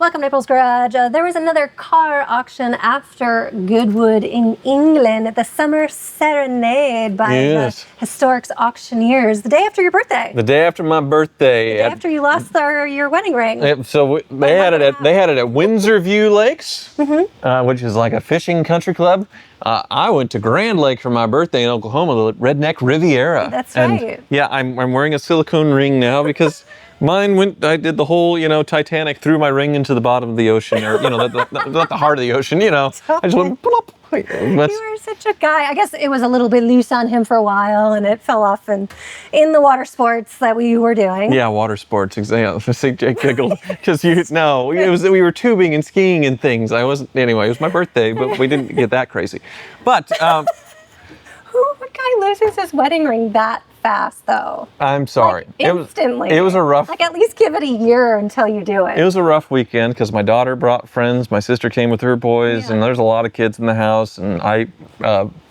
Welcome to April's Garage. There was another car auction after Goodwood in England at the Summer Serenade by the Historics Auctioneers the day after your birthday. The day after my birthday. The day after you lost your wedding ring. So they had it at Windsor View Lakes, which is like a fishing country club. I went to Grand Lake for my birthday in Oklahoma, the Redneck Riviera. That's right. And yeah, I'm wearing a silicone ring now because mine I did the whole, Titanic, threw my ring into the bottom of the ocean, or, not the heart of the ocean, I just went plop. You were such a guy. I guess it was a little bit loose on him for a while, and it fell off in the water sports that we were doing. Yeah, water sports. Exactly. Jake giggled because we were tubing and skiing and things. Anyway. It was my birthday, but we didn't get that crazy. But what guy loses his wedding ring that fast, though? I'm sorry. Instantly. It was a rough. At least give it a year until you do it. It was a rough weekend because my daughter brought friends. My sister came with her boys, and there's a lot of kids in the house. And I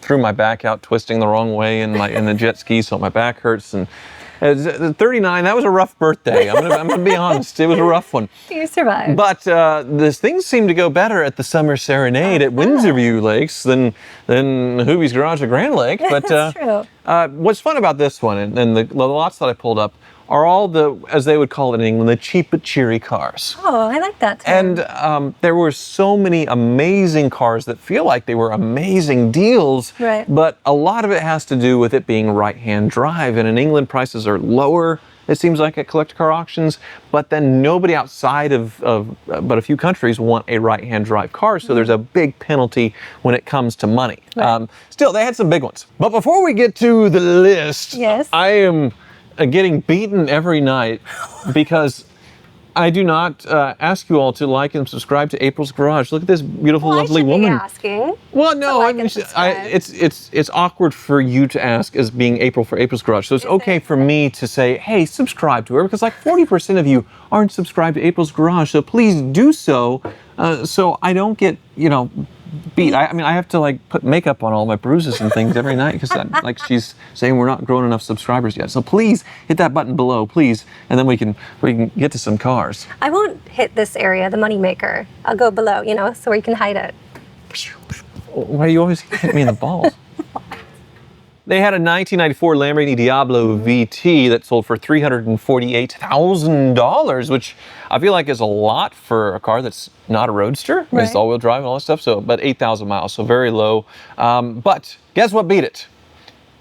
threw my back out twisting the wrong way in the jet ski, so my back hurts. And at 39, that was a rough birthday. I'm gonna be honest. It was a rough one. You survived. But things seemed to go better at the Summer Serenade at Windsor View Lakes than Hoovie's Garage at Grand Lake. But that's true. What's fun about this one and the lots that I pulled up are all the, as they would call it in England, the cheap but cheery cars. Oh, I like that term. And there were so many amazing cars that feel like they were amazing deals. Right. But a lot of it has to do with it being right-hand drive. And in England, prices are lower, it seems like, at collector car auctions. But then nobody outside of but a few countries want a right-hand drive car. So there's a big penalty when it comes to money. Right. Still, they had some big ones. But before we get to the list, I am getting beaten every night because I do not ask you all to like and subscribe to April's Garage. Look at this beautiful, lovely woman. Be asking. Well, no, it's awkward for you to ask as being April for April's Garage. So it's okay for me to say, hey, subscribe to her, because like 40% of you aren't subscribed to April's Garage. So please do so, so I don't get, beat. I have to put makeup on all my bruises and things every night because she's saying we're not growing enough subscribers yet. So please hit that button below, please, and then we can get to some cars. I won't hit this area, the money maker. I'll go below, so where you can hide it. Why do you always hit me in the balls? They had a 1994 Lamborghini Diablo VT that sold for $348,000, which I feel like is a lot for a car that's not a roadster. Right. It's all-wheel drive and all that stuff, so about 8,000 miles, so very low. But guess what beat it?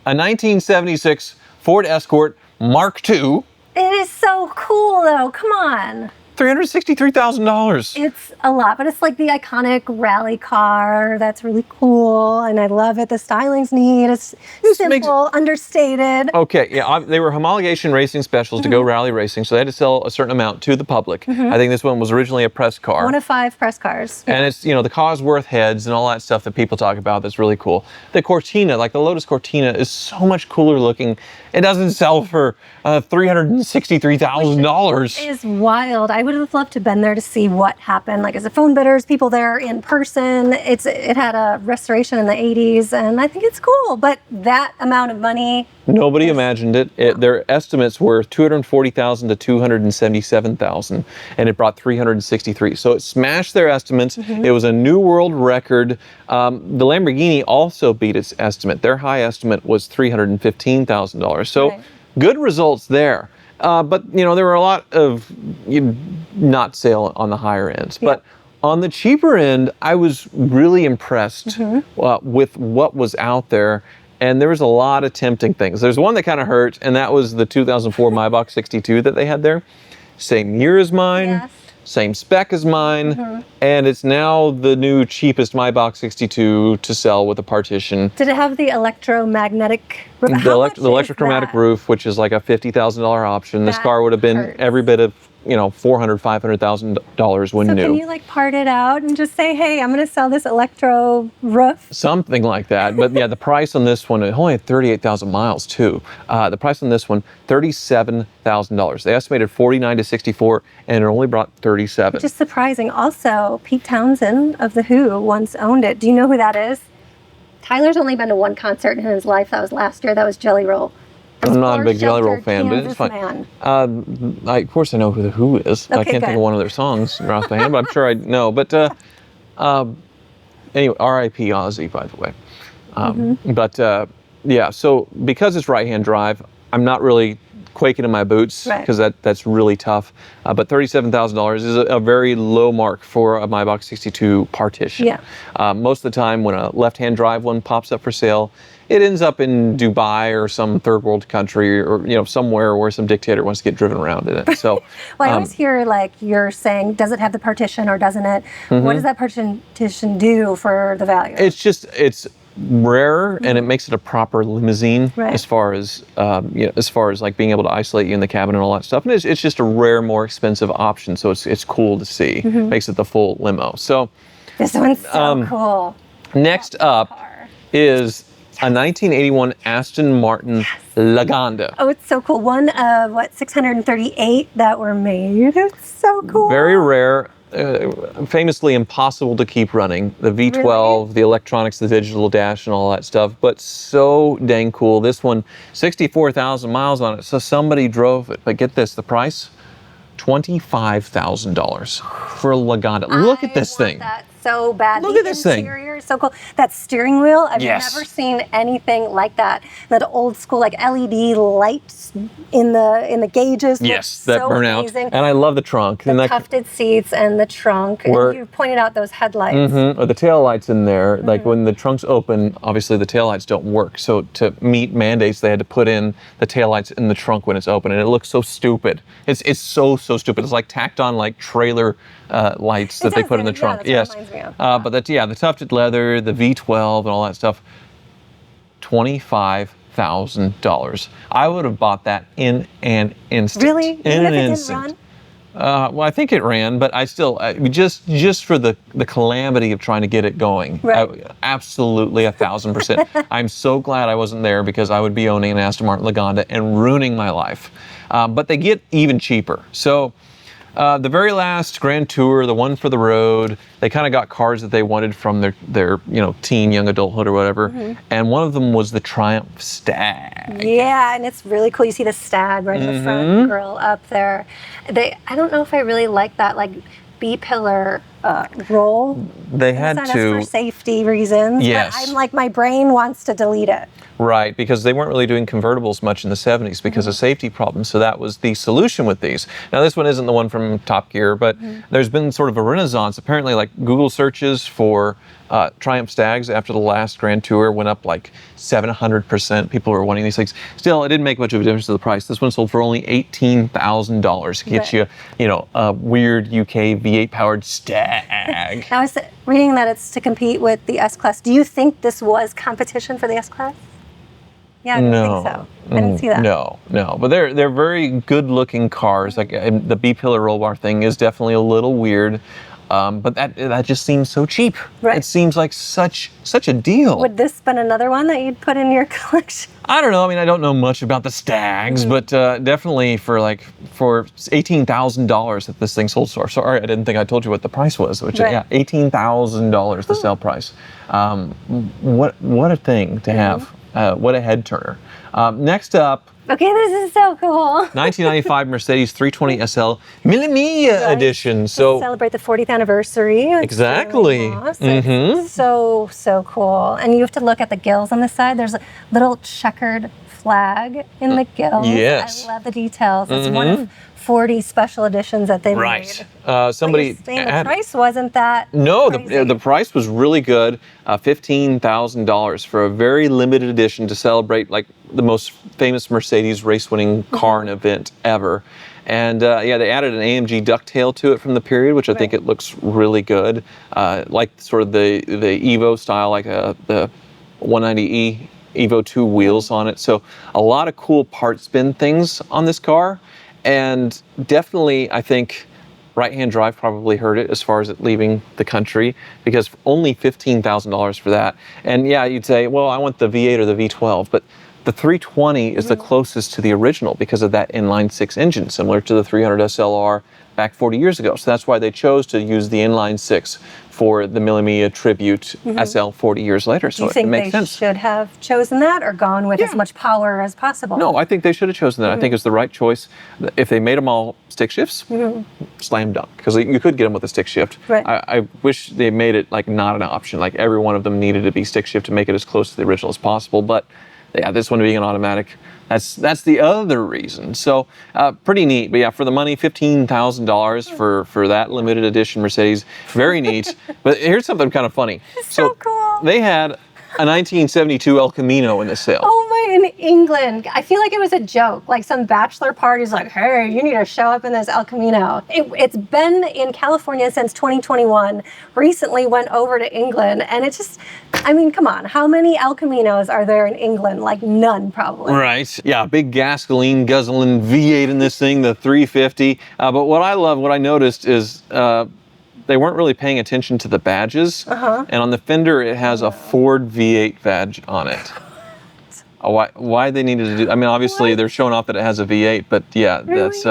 A 1976 Ford Escort Mark II. It is so cool, though. Come on. $363,000. It's a lot, but it's like the iconic rally car. That's really cool, and I love it. The styling's neat. It's simple, understated. Okay, yeah, they were homologation racing specials to go rally racing, so they had to sell a certain amount to the public. I think this one was originally a press car. One of 5 press cars. And it's, the Cosworth heads and all that stuff that people talk about that's really cool. The Cortina, like the Lotus Cortina, is so much cooler looking. It doesn't sell for $363,000. It is wild. I would have loved to have been there to see what happened. As a phone bidders, people there in person. It had a restoration in the 80s, and I think it's cool. But that amount of money, nobody imagined it. Their estimates were $240,000 to $277,000, and it brought $363,000. So it smashed their estimates. It was a new world record. The Lamborghini also beat its estimate. Their high estimate was $315,000. So good results there. But there were a lot of not sale on the higher ends. But on the cheaper end, I was really impressed with what was out there. And there was a lot of tempting things. There's one that kind of hurt, and that was the 2004 Maybach 62 that they had there. Same year as mine, same spec as mine, and it's now the new cheapest Maybach 62 to sell with a partition. Did it have the electromagnetic roof? The electrochromatic roof, which is like a $50,000 option. This car would have been every bit of $400,000, $500,000 when new. So can you part it out and just say, hey, I'm going to sell this electro roof? Something like that. But yeah, the price on this one, it only had 38,000 miles too. The price on this one, $37,000. They estimated 49 to 64, and it only brought 37. Which is surprising. Also, Pete Townsend of The Who once owned it. Do you know who that is? Tyler's only been to one concert in his life. That was last year. That was Jelly Roll. I'm not a big Jelly Roll Sheltered fan, but it's Kansas fine. man. Of course, I know who the Who is. I Okay, can't think good. of one of their songs off the hand, but I'm sure I know. But anyway, R.I.P. Ozzy, by the way. But yeah, so because it's right-hand drive, I'm not really quaking in my boots Right. because that's really tough. But $37,000 is a very low mark for a Maybach 62 partition. Yeah. Most of the time, when a left-hand drive one pops up for sale, it ends up in Dubai or some third world country, or somewhere where some dictator wants to get driven around in it. So, Well, I always hear like you're saying, does it have the partition or doesn't it? What does that partition do for the value? it's rarer and it makes it a proper limousine Right. as far as like being able to isolate you in the cabin and all that stuff. And it's just a rare, more expensive option. So it's cool to see. Makes it the full limo. So This one's so cool. next up Car. is a 1981 Aston Martin Lagonda. Oh, it's so cool. One of 638 that were made. It's so cool. Very rare. Famously impossible to keep running. The V12, Really? the electronics, the digital dash, and all that stuff, but so dang cool. This one, 64,000 miles on it, so somebody drove it. But get this, the price, $25,000 for a Lagonda. Look at this thing. That so bad. Look The at this thing. interior is so cool. That steering wheel, I've Yes. never seen anything like that. That old school like LED lights in the gauges. Yes, look that so burnout. amazing. And I love the trunk. The and that, tufted seats and the trunk. Where- And you pointed out those headlights. or the taillights in there, like when the trunk's open, obviously the taillights don't work. So to meet mandates, they had to put in the taillights in the trunk when it's open, and it looks so stupid. It's so stupid. It's like tacked on like trailer lights that they does, put in the yeah, trunk. that's what it Yes, reminds me of. but the tufted leather, the V12, and all that stuff. $25,000. I would have bought that in an instant. Really? In Even an if it instant. didn't run? Well, I think it ran, but I still just for the calamity of trying to get it going. Right. Absolutely 1,000%. I'm so glad I wasn't there because I would be owning an Aston Martin Lagonda and ruining my life. But they get even cheaper. So the very last Grand Tour, the one for the road, they kind of got cars that they wanted from their teen, young adulthood or whatever. And one of them was the Triumph Stag. Yeah, and it's really cool. You see the Stag right in the front grill up there. I don't know if I really like that like B-pillar roll. They had That's to. for safety reasons. Yes. But I'm like, my brain wants to delete it. Right, because they weren't really doing convertibles much in the 70s because of safety problems. So that was the solution with these. Now, this one isn't the one from Top Gear, but there's been sort of a renaissance. Apparently, like Google searches for Triumph Stags after the last Grand Tour went up like 700%. People were wanting these things. Still, it didn't make much of a difference to the price. This one sold for only $18,000. Gets Right. you, a weird UK V8 powered Stag. Now, I was reading that it's to compete with the S-Class. Do you think this was competition for the S-Class? Yeah, I didn't think so. I didn't see that. No. But they're very good-looking cars. Like the B-pillar roll bar thing is definitely a little weird, but that just seems so cheap. Right. It seems like such a deal. Would this been another one that you'd put in your collection? I don't know. I mean, I don't know much about the Stags, but definitely for $18,000 that this thing sold for. Sorry, I didn't think I told you what the price was. Which Right. yeah, $18,000 the sale price. What a thing to have. What a head turner. Next up, Okay, this is so cool. 1995 Mercedes 320 SL Mille Miglia edition. So Celebrate the 40th anniversary. It's Exactly. really awesome. It's so cool. And you have to look at the gills on the side. There's a little checkered flag in the gills. Yes. I love the details. It's one of 40 special editions that they right. made. Somebody But you're saying the add- price wasn't that No, crazy. the price was really good. $15,000 for a very limited edition to celebrate like the most famous Mercedes race-winning car and event ever. And they added an AMG ducktail to it from the period, which I think it looks really good. Like sort of the Evo style, like the 190E Evo 2 wheels on it. So a lot of cool part spin things on this car. And definitely, I think right-hand drive probably hurt it as far as it leaving the country, because only $15,000 for that. And yeah, you'd say, well, I want the V8 or the V12, but the 320 is the closest to the original because of that inline-six engine, similar to the 300 SLR, back 40 years ago. So that's why they chose to use the inline six for the Mille Miglia Tribute SL 40 years later. So Do you think it makes they sense. should have chosen that or gone with as much power as possible? No, I think they should have chosen that. I think it's the right choice. If they made them all stick shifts, slam dunk. Because you could get them with a stick shift. Right. I wish they made it like not an option. Like every one of them needed to be stick shift to make it as close to the original as possible. But yeah, this one being an automatic, that's the other reason. So pretty neat. But yeah, for the money, $15,000 for that limited edition Mercedes. Very neat. But here's something kind of funny. So cool. They had a 1972 El Camino in the sale. Oh my, in England. I feel like it was a joke. Like some bachelor party's like, hey, you need to show up in this El Camino. It's been in California since 2021. Recently went over to England, and it just, I mean, come on. How many El Caminos are there in England? Like none, probably. Right. Yeah, big gasoline guzzling V8 in this thing, the 350. But what I noticed is they weren't really paying attention to the badges. And on the fender, it has a Ford V8 badge on it. Why they needed to do? I mean, obviously they're showing off that it has a V8, but yeah, Really? that's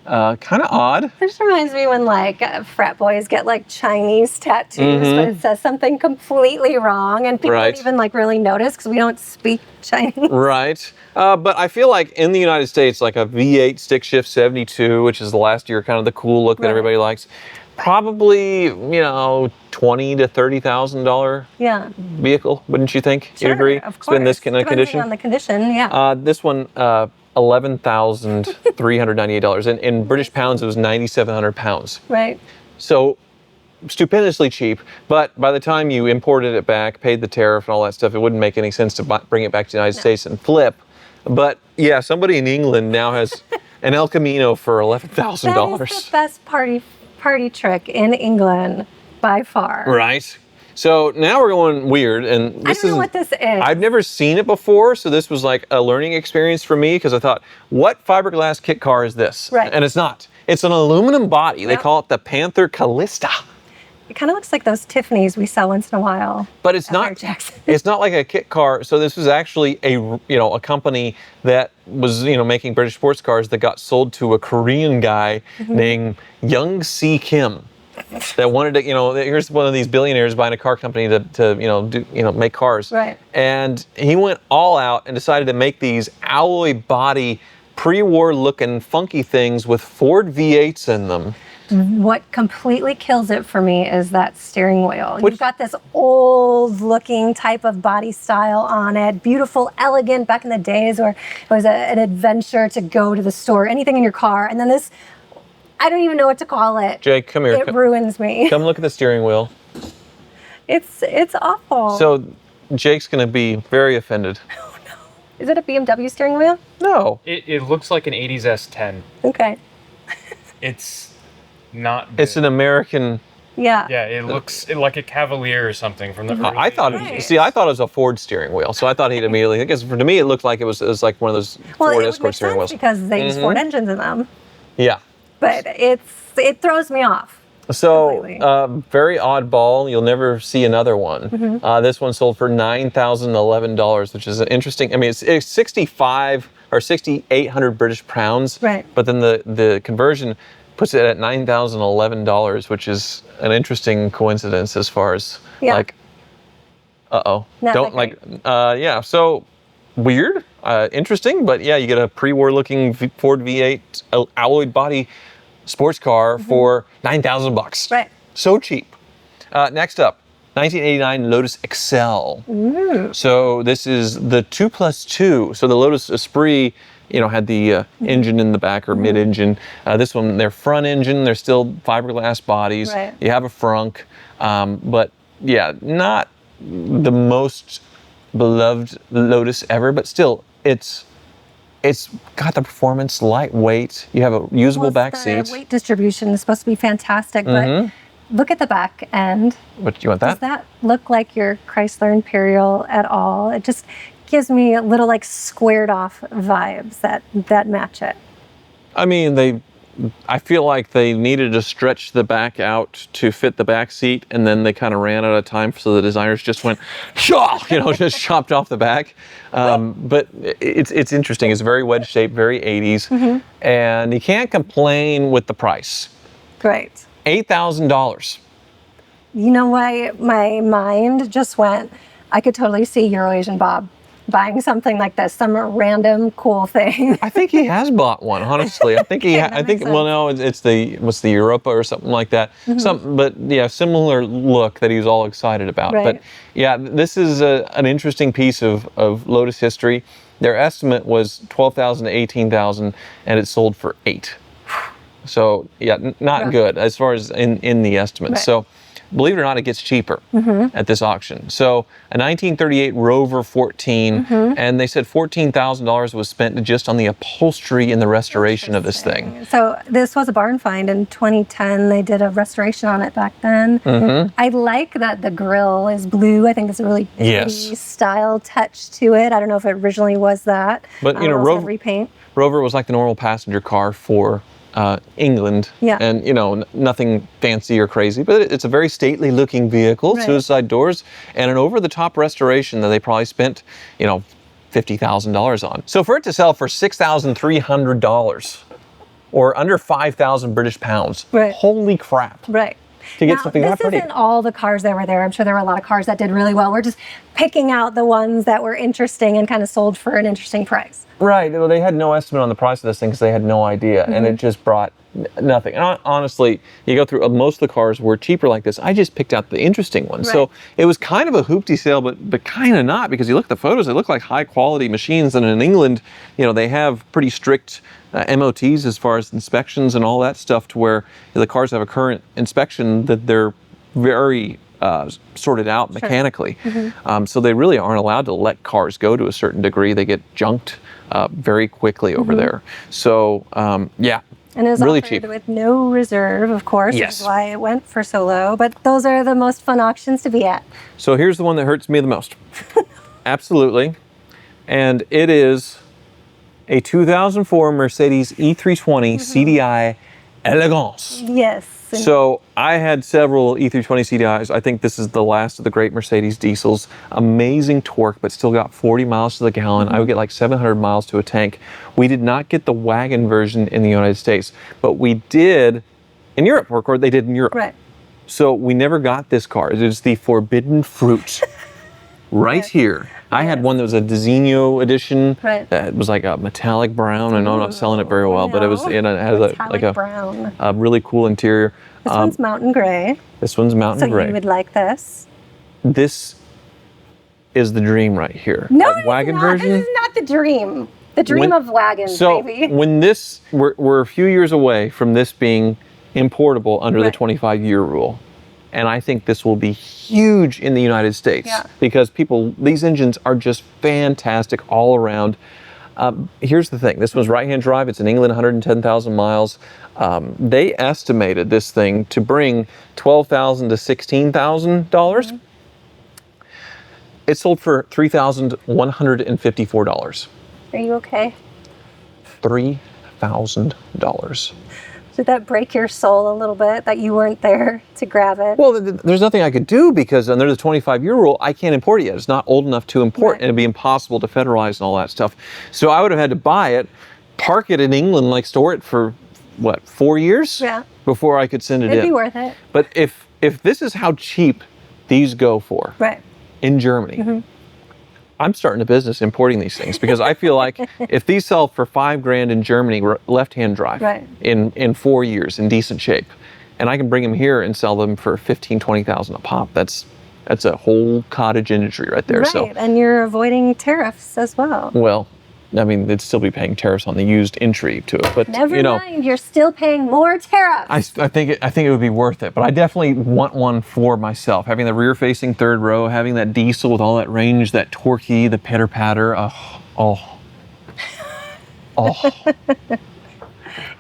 kind of odd. It just reminds me when like frat boys get like Chinese tattoos, but it says something completely wrong, and people don't even like really notice because we don't speak Chinese. Right. But I feel like in the United States, like a V8 stick shift 72, which is the last year kind of the cool look that everybody likes, probably, $20,000 to $30,000 vehicle, wouldn't you think? Sure, You'd agree? of It's been course. this kind of Depending condition? on the condition, yeah. This one, $11,398. In British pounds, it was 9,700 pounds. Right. So stupendously cheap, but by the time you imported it back, paid the tariff and all that stuff, it wouldn't make any sense to bring it back to the United States and flip. But yeah, somebody in England now has an El Camino for $11,000. That is the best party trick in England by far. Right. So now we're going weird, and I don't know what this is. I've never seen it before, so this was like a learning experience for me because I thought, what fiberglass kit car is this? Right. And it's not. It's an aluminum body. They call it the Panther Kalista. It kind of looks like those Tiffany's we sell once in a while. But it's not. It's not like a kit car. So this was actually a company that was making British sports cars that got sold to a Korean guy named Young Si Kim. That wanted to, here's one of these billionaires buying a car company to make cars. Right. And he went all out and decided to make these alloy body, pre-war looking funky things with Ford V8s in them. What completely kills it for me is that steering wheel. You've got this old looking type of body style on it, beautiful, elegant, back in the days where it was an adventure to go to the store, anything in your car. And then this, I don't even know what to call it. Jake, come here. It ruins me. Come look at the steering wheel. It's awful. So Jake's going to be very offended. Oh no. Is it a BMW steering wheel? No. It looks like an 80s S10. Okay. It's not good. It's an American. Yeah. Yeah, it looks like a Cavalier or something from the early I thought 80s. I thought it was a to steering wheel, so I thought he'd immediately. Because to me, it looked like it was like one of those Well, Ford it would Escort make steering sense wheels. because they use Ford engines in them. Yeah. But it throws me off. So completely. very oddball. You'll never see another one. This one sold for $9,011, which is an interesting. I mean, it's 65 or 6,800 British pounds. Right. But then the conversion puts it at $9,011, which is an interesting coincidence as far as like. Not Don't that like. Yeah. So weird. Interesting, but yeah, you get a pre-war looking Ford V8 alloyed body sports car for $9,000. Right. So cheap. Next up, 1989 Lotus XL. So this is the 2+2. So the Lotus Esprit, had the engine in the back or mid-engine. This one, their front engine, they're still fiberglass bodies. Right. You have a frunk, but yeah, not the most beloved Lotus ever, but still, it's got the performance, lightweight. You have a usable back seat. The weight distribution is supposed to be fantastic, but look at the back end. What, you want that? Does that look like your Chrysler Imperial at all? It just gives me a little like squared off vibes that match it. I mean, they I feel like they needed to stretch the back out to fit the back seat, and then they kind of ran out of time, so the designers just went, shaw, just chopped off the back. But it's interesting. It's very wedge shaped, very 80s, and you can't complain with the price. Great. $8,000. You know why my mind just went? I could totally see Eurasian Bob buying something like this, some random cool thing. I think he has bought one, honestly. I think well, no, it's what's the Europa or something like that. But yeah, similar look that he's all excited about. Right. But yeah, this is an interesting piece of Lotus history. Their estimate was 12,000 to 18,000, and it sold for 8. So yeah, not good as far as in the estimate. Right. So believe it or not, it gets cheaper at this auction. So a 1938 Rover 14, and they said $14,000 was spent just on the upholstery and the restoration of this thing. So this was a barn find in 2010. They did a restoration on it back then. I like that the grille is blue. I think it's a really pretty style touch to it. I don't know if it originally was that. But Rover repaint. Rover was like the normal passenger car for England, and nothing fancy or crazy, but it's a very stately looking vehicle, suicide doors, and an over-the-top restoration that they probably spent $50,000 on. So for it to sell for $6,300 or under 5,000 British pounds, holy crap. Right. To get something that pretty. This isn't all the cars that were there. I'm sure there were a lot of cars that did really well. We're just picking out the ones that were interesting and kind of sold for an interesting price. Right. Well, they had no estimate on the price of this thing because they had no idea, and it just brought nothing. And honestly, you go through most of the cars were cheaper like this. I just picked out the interesting ones. Right. So it was kind of a hoopty sale, but kind of not, because you look at the photos, they look like high quality machines. And in England, they have pretty strict MOTs as far as inspections and all that stuff, to where the cars have a current inspection that they're very sorted out mechanically. So they really aren't allowed to let cars go to a certain degree. They get junked very quickly over there. So yeah. And it was really offered cheap with no reserve, of course, Yes. which is why it went for so low. But those are the most fun auctions to be at. So here's the one that hurts me the most. Absolutely. And it is a 2004 Mercedes E320 CDI Elegance. Yes. So I had several E320 CDIs. I think this is the last of the great Mercedes diesels. Amazing torque, but still got 40 miles to the gallon. I would get like 700 miles to a tank. We did not get the wagon version in the United States, but we did in Europe, or they did in Europe. Right. So we never got this car. It is the forbidden fruit right here. I had one that was a Designo edition. Right. It was like a metallic brown. I know I'm not selling it very well, but it was it has brown. a really cool interior. This one's mountain gray. This one's mountain gray. So you would like this? This is the dream right here. No, That wagon it's not. version. This is not the dream. The dream of wagons, So baby. when this, we're a few years away from this being importable under the 25-year rule. And I think this will be huge in the United States because these engines are just fantastic all around. Here's the thing. This one's right-hand drive. It's in England, 110,000 miles. They estimated this thing to bring $12,000 to $16,000. It sold for $3,154. Are you okay? $3,000. Did that break your soul a little bit that you weren't there to grab it? Well, there's nothing I could do because under the 25-year rule, I can't import it yet. It's not old enough to import, and it'd be impossible to federalize and all that stuff. So I would have had to buy it, park it in England, store it for, 4 years? Yeah. Before I could send it in. It'd be worth it. But if this is how cheap these go for in Germany, I'm starting a business importing these things because I feel like if these sell for $5,000 in Germany, left-hand drive, in 4 years in decent shape, and I can bring them here and sell them for $15,000-$20,000 a pop, that's a whole cottage industry right there. Right, So, and you're avoiding tariffs as well. well, I mean, they'd still be paying tariffs on the used entry to it, but Never mind, you're still paying more tariffs. I think it would be worth it, but I definitely want one for myself. Having the rear-facing third row, having that diesel with all that range, that torquey, the pitter-patter. Oh.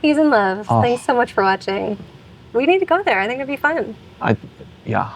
He's in love. Thanks so much for watching. We need to go there. I think it'd be fun. Yeah.